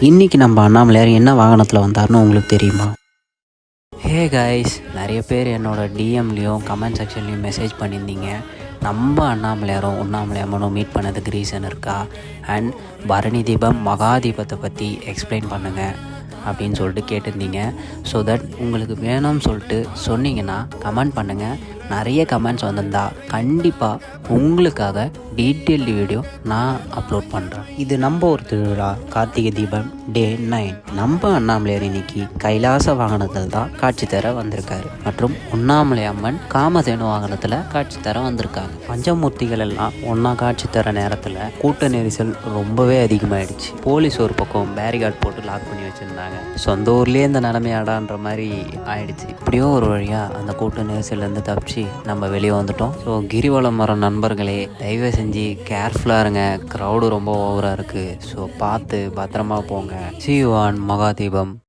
இன்றைக்கி நம்ம அண்ணாமலையார் என்ன வாகனத்தில் வந்தார்னு உங்களுக்கு தெரியுமா? ஹே கைஸ், நிறைய பேர் என்னோடய டிஎம்லேயும் கமெண்ட் செக்ஷன்லேயும் மெசேஜ் பண்ணியிருந்தீங்க. நம்ம அண்ணாமலையாரும் உண்ணாமலை அம்மனும் மீட் பண்ணதுக்கு ரீசன் இருக்கா, அண்ட் பரணி தீபம் மகா தீபத்தை பற்றி எக்ஸ்பிளைன் பண்ணுங்கள் அப்படின்னு சொல்லிட்டு கேட்டிருந்தீங்க. ஸோ தட் உங்களுக்கு வேணும்னு சொல்லிட்டு சொன்னீங்கன்னா கமெண்ட் பண்ணுங்கள். நிறைய கமெண்ட்ஸ் வந்திருந்தா கண்டிப்பாக உங்களுக்காக டீட்டெயில்டு வீடியோ நான் அப்லோட் பண்ணுறேன். இது நம்ம ஒரு திருவிழா, கார்த்திகை தீபம் டே 9. நம்ம அண்ணாமலையார் இன்னைக்கு கைலாச வாகனத்தில் தான் காட்சி தர வந்திருக்காரு மற்றும் உண்ணாமலை அம்மன் காமதேனு வாகனத்தில் காட்சி தர வந்திருக்காங்க. பஞ்சமூர்த்திகள் எல்லாம் ஒன்றா காட்சி தர நேரத்தில் கூட்ட நெரிசல் ரொம்பவே அதிகமாகிடுச்சு. போலீஸ் ஒரு பக்கம் பேரிகார்ட் போட்டு லாக் பண்ணி வச்சுருந்தாங்க. சொந்த ஊர்லேயே இந்த நிலைமையாடான்ற மாதிரி ஆயிடுச்சு. இப்படியோ ஒரு வழியாக அந்த கூட்ட நெரிசல்லேருந்து தப்பிச்சு நம்ம வெளியே வந்துட்டோம். ஸோ கிரிவலம் வர நண்பர்களே, தயவு செஞ்சு கேர்ஃபுல்லாக இருங்க. க்ரௌடு ரொம்ப ஓவராக இருக்குது. ஸோ பார்த்து பத்திரமா போங்க. See you on மகா தீபம்.